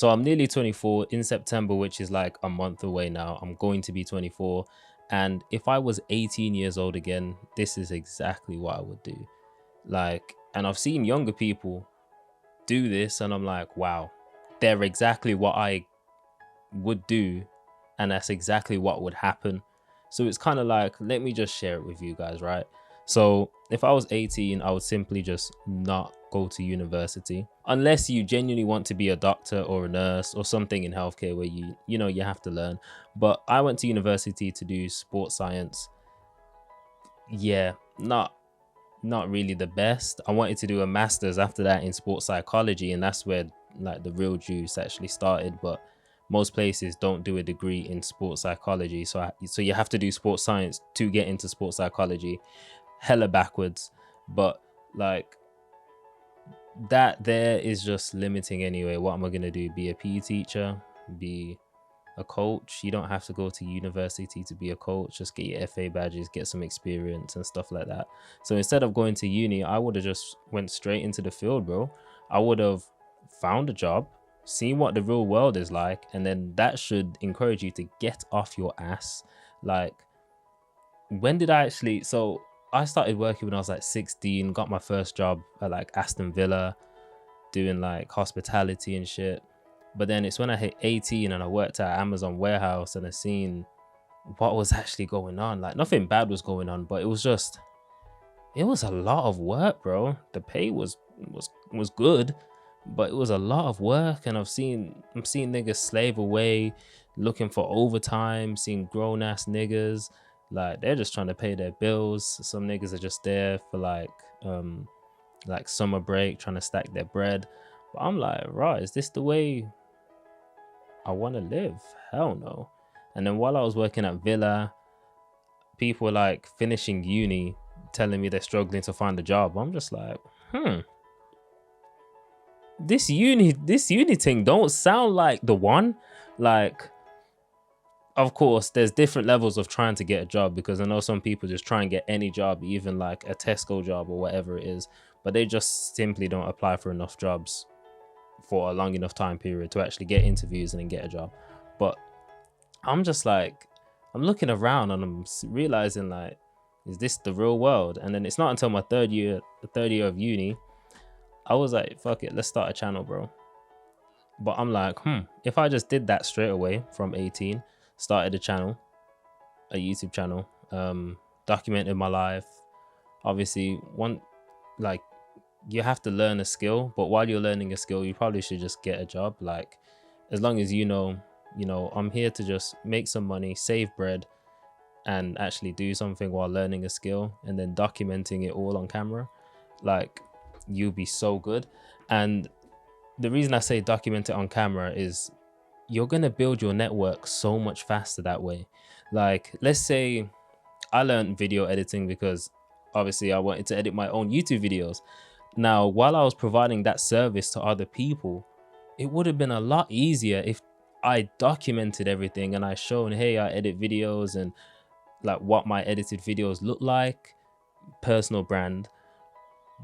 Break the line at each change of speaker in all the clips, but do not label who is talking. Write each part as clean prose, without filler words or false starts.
So I'm nearly 24 in September, which is like a month away now. I'm going to be 24. And if I was 18 years old again, this is exactly what I would do. Like, and I've seen younger people do this, and I'm like, wow, they're exactly what I would do, and that's exactly what would happen. So it's kind of like, let me just share it with you guys, right? So if I was 18, I would simply just not go to university unless you genuinely want to be a doctor or a nurse or something in healthcare where you have to learn. But I went to university to do sports science. Yeah, not really the best. I wanted to do a master's after that in sports psychology, and that's where like the real juice actually started. But most places don't do a degree in sports psychology, so you have to do sports science to get into sports psychology. Hella backwards, but like that there is just limiting anyway. What am I gonna do? Be a PE teacher? Be a coach? You don't have to go to university to be a coach. Just get your FA badges, get some experience and stuff like that. So instead of going to uni, I would have just went straight into the field, bro. I would have found a job, seen what the real world is like, and then that should encourage you to get off your ass. Like, when did I actually? So I started working when I was like 16, got my first job at like Aston Villa, doing like hospitality and shit. But then it's when I hit 18 and I worked at Amazon warehouse and I seen what was actually going on. Like, nothing bad was going on, but it was a lot of work, bro. The pay was good, but it was a lot of work. And I'm seeing niggas slave away, looking for overtime, seeing grown ass niggas. Like, they're just trying to pay their bills. Some niggas are just there for like summer break, trying to stack their bread. But I'm like, right, is this the way I want to live? Hell no. And then while I was working at Villa, people were like finishing uni telling me they're struggling to find a job. I'm just like, hmm, this uni thing don't sound like the one. Like, of course, there's different levels of trying to get a job, because I know some people just try and get any job, even like a Tesco job or whatever it is, but they just simply don't apply for enough jobs for a long enough time period to actually get interviews and then get a job. But I'm just like, I'm looking around and I'm realizing, like, is this the real world? And then it's not until my the third year of uni, I was like, fuck it, let's start a channel, bro. But I'm like, if I just did that straight away from 18, started a YouTube channel, documented my life. Obviously, one, like, you have to learn a skill, but while you're learning a skill, you probably should just get a job. Like, as long as I'm here to just make some money, save bread, and actually do something while learning a skill and then documenting it all on camera, like, you'll be so good. And the reason I say document it on camera is you're gonna build your network so much faster that way. Like, let's say I learned video editing because obviously I wanted to edit my own YouTube videos. Now, while I was providing that service to other people, it would have been a lot easier if I documented everything and I shown, hey, I edit videos and like what my edited videos look like, personal brand.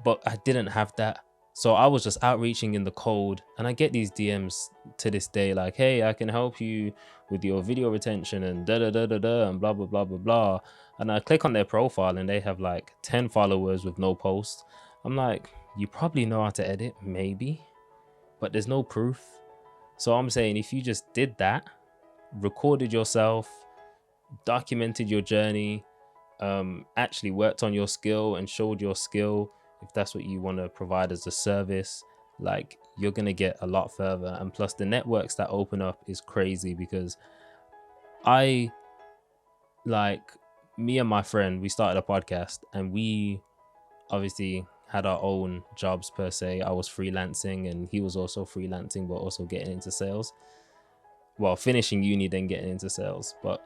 But I didn't have that. So I was just outreaching in the cold, and I get these DMs to this day like, hey, I can help you with your video retention and da da da da da and blah blah blah blah blah. And I click on their profile and they have like 10 followers with no posts. I'm like, you probably know how to edit, maybe, but there's no proof. So I'm saying, if you just did that, recorded yourself, documented your journey, actually worked on your skill and showed your skill, if that's what you want to provide as a service, like, you're going to get a lot further. And plus, the networks that open up is crazy, because I, like, me and my friend, we started a podcast and we obviously had our own jobs per se. I was freelancing and he was also freelancing, but also getting into sales. Well, finishing uni, then getting into sales. But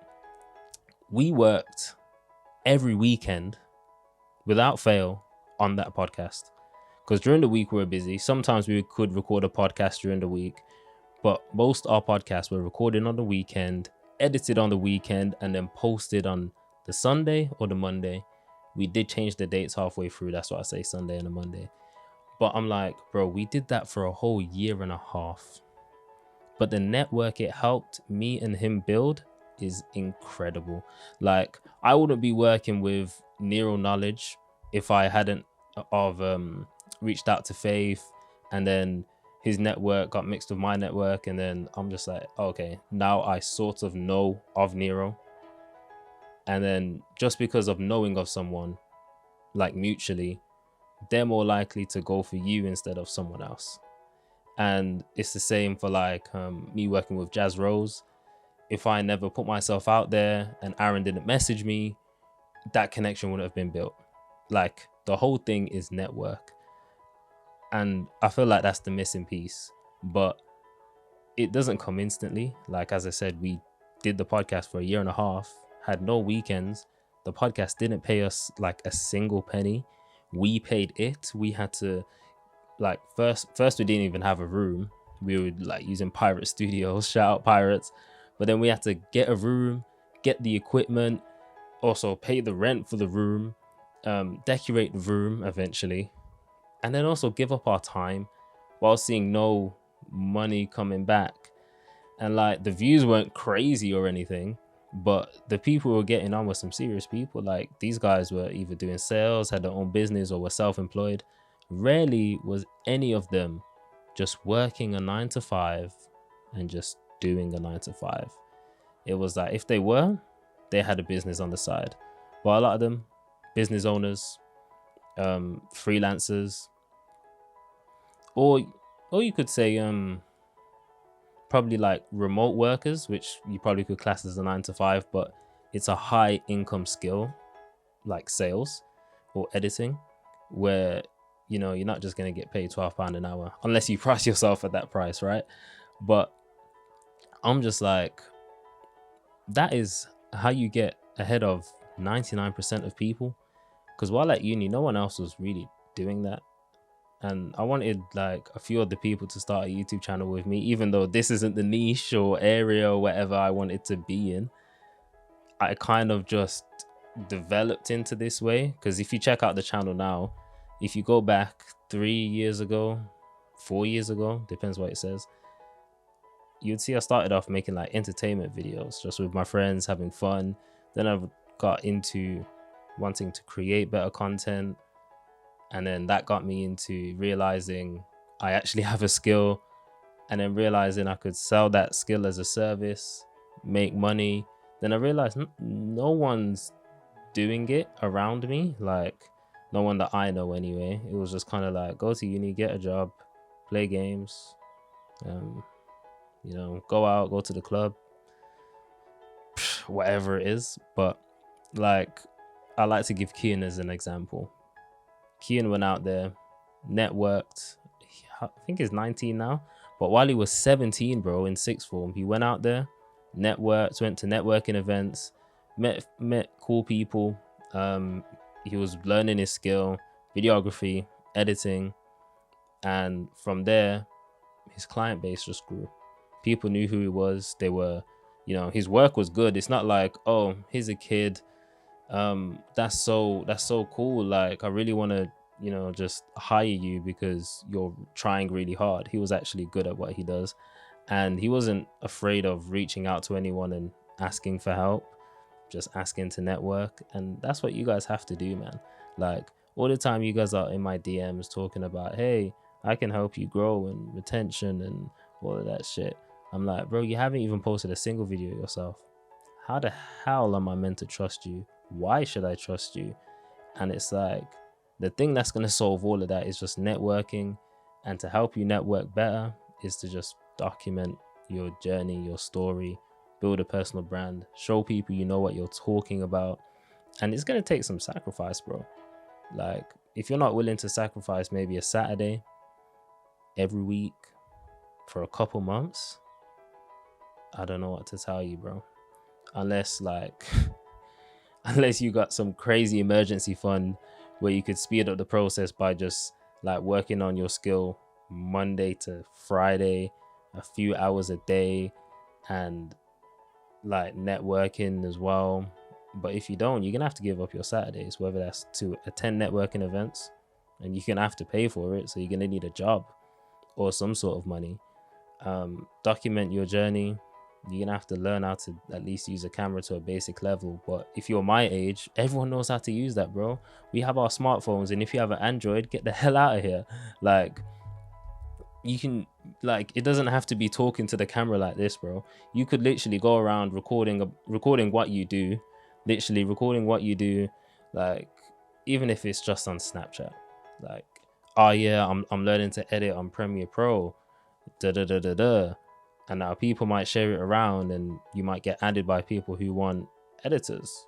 we worked every weekend without fail on that podcast, because during the week we were busy. Sometimes we could record a podcast during the week, but most our podcasts were recorded on the weekend, edited on the weekend, and then posted on the Sunday or the Monday. We did change the dates halfway through, that's why I say Sunday and a Monday. But I'm like, bro, we did that for a whole year and a half. but the network it helped me and him build is incredible. Like, I wouldn't be working with Neural Knowledge if I hadn't of reached out to Faith, and then his network got mixed with my network, and then I'm just like, okay, now I sort of know of Nero. And then just because of knowing of someone, like mutually, they're more likely to go for you instead of someone else. And it's the same for like me working with Jazz Rose. If I never put myself out there and Aaron didn't message me, that connection wouldn't have been built. Like, the whole thing is network. And I feel like that's the missing piece. But it doesn't come instantly. Like, as I said, we did the podcast for a year and a half, had no weekends. The podcast didn't pay us like a single penny. We paid it. We had to, like, first we didn't even have a room. We were like using Pirate Studios, shout out Pirates. But then we had to get a room, get the equipment, also pay the rent for the room, decorate the room eventually, and then also give up our time while seeing no money coming back. And like, the views weren't crazy or anything, but the people who were getting on were some serious people. Like, these guys were either doing sales, had their own business, or were self-employed. Rarely was any of them just working a 9 to 5 and just doing a 9 to 5. It was like, if they were, they had a business on the side. But a lot of them, business owners, freelancers, or you could say probably like remote workers, which you probably could class as a 9 to 5, but it's a high income skill, like sales or editing, where you're not just going to get paid £12 an hour unless you price yourself at that price, right? But I'm just like, that is how you get ahead of 99% of people. Because while at uni, no one else was really doing that. And I wanted like a few other people to start a YouTube channel with me, even though this isn't the niche or area or whatever I wanted to be in. I kind of just developed into this way. Because if you check out the channel now, if you go back 3 years ago, 4 years ago, depends what it says, you'd see I started off making like entertainment videos just with my friends, having fun. Then I got into wanting to create better content. And then that got me into realizing I actually have a skill, and then realizing I could sell that skill as a service, make money. Then I realized no one's doing it around me, like no one that I know anyway. It was just kind of like, go to uni, get a job, play games, go out, go to the club, whatever it is. But like, I like to give Kian as an example. Kian went out there, networked. I think he's 19 now, but while he was 17, bro, in sixth form, he went out there, networked, went to networking events, met cool people. He was learning his skill, videography, editing, and from there, his client base just grew. People knew who he was. They were, his work was good. It's not like, oh, here's a kid, that's so cool, like I really want to just hire you because you're trying really hard. He was actually good at what he does, and he wasn't afraid of reaching out to anyone and asking for help, just asking to network. And that's what you guys have to do, man. Like, all the time you guys are in my DMs talking about, hey, I can help you grow and retention and all of that shit. I'm like, bro, you haven't even posted a single video yourself. How the hell am I meant to trust you? Why should I trust you? And it's like, the thing that's going to solve all of that is just networking. And to help you network better is to just document your journey, your story, build a personal brand, show people you know what you're talking about. And it's going to take some sacrifice, bro. Like, if you're not willing to sacrifice maybe a Saturday every week for a couple months, I don't know what to tell you, bro. Unless you got some crazy emergency fund where you could speed up the process by just like working on your skill Monday to Friday, a few hours a day, and like networking as well. But if you don't, you're gonna have to give up your Saturdays, whether that's to attend networking events, and you're gonna have to pay for it, so you're gonna need a job or some sort of money. Document your journey. You're gonna have to learn how to at least use a camera to a basic level. But if you're my age, everyone knows how to use that, bro. We have our smartphones, and if you have an Android, get the hell out of here. Like, you can, like, it doesn't have to be talking to the camera like this, bro. You could literally go around recording what you do, literally recording what you do, like, even if it's just on Snapchat. Like, oh yeah, I'm learning to edit on Premiere Pro, da da da da da. And now people might share it around, and you might get added by people who want editors.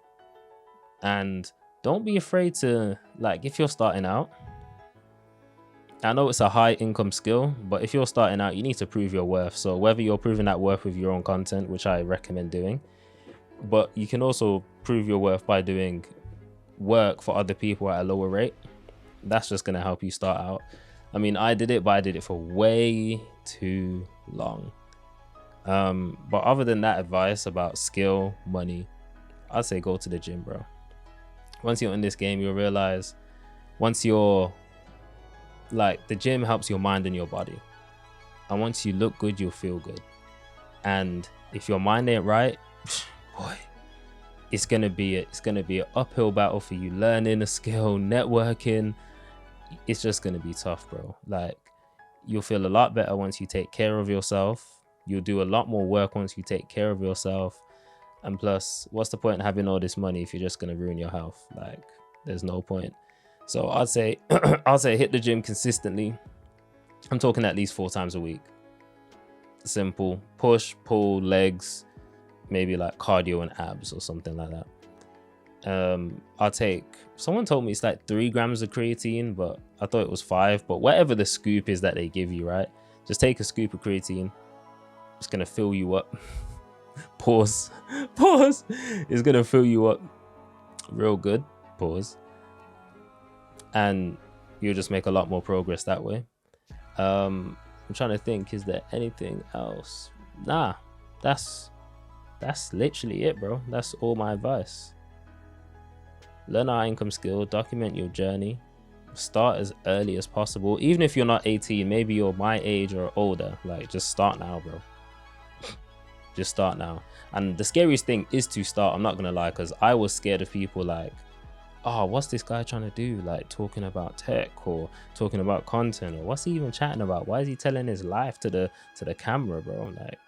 And don't be afraid to, like, if you're starting out, I know it's a high income skill, but if you're starting out, you need to prove your worth. So whether you're proving that worth with your own content, which I recommend doing, but you can also prove your worth by doing work for other people at a lower rate. That's just going to help you start out. I mean, I did it, but I did it for way too long. But other than that advice about skill, money, I'd say go to the gym, bro. Once you're in this game, you'll realize, once you're, like, the gym helps your mind and your body. And once you look good, you'll feel good. And if your mind ain't right, boy, it's gonna be an uphill battle for you learning a skill, networking. It's just gonna be tough, bro. Like, you'll feel a lot better once you take care of yourself. You'll do a lot more work once you take care of yourself. And plus, what's the point in having all this money if you're just gonna ruin your health? Like, there's no point. So I'd say hit the gym consistently. I'm talking at least 4 times a week. Simple. Push, pull, legs, maybe like cardio and abs or something like that. I'll take, someone told me it's like 3 grams of creatine, but I thought it was 5. But whatever the scoop is that they give you, right? Just take a scoop of creatine. It's gonna fill you up. Pause. It's gonna fill you up real good. Pause. And you'll just make a lot more progress that way. I'm trying to think, is there anything else? Nah, that's literally it, bro. That's all my advice. Learn our income skill, document your journey, start as early as possible. Even if you're not 18, maybe you're my age or older, like, just start now, bro. Just start now. And the scariest thing is to start, I'm not gonna lie, because I was scared of people like, oh, what's this guy trying to do? Like, talking about tech or talking about content, or what's he even chatting about? Why is he telling his life to the camera, bro? Like,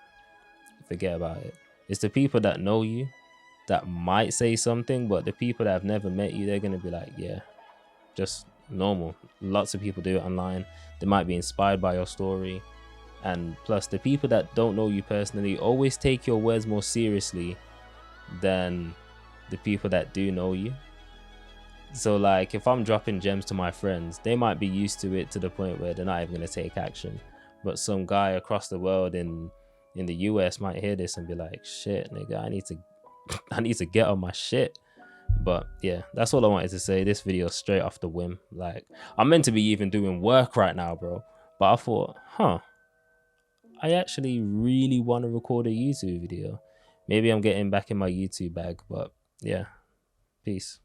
forget about it. It's the people that know you that might say something, but the people that have never met you, they're gonna be like, yeah, just normal. Lots of people do it online. They might be inspired by your story. And plus, the people that don't know you personally always take your words more seriously than the people that do know you. So, like, if I'm dropping gems to my friends, they might be used to it to the point where they're not even gonna take action. But some guy across the world in the US might hear this and be like, shit, nigga, I need to get on my shit. But yeah, that's all I wanted to say. This video straight off the whim. Like, I'm meant to be even doing work right now, bro. But I thought, I actually really want to record a YouTube video. Maybe I'm getting back in my YouTube bag. But yeah, peace.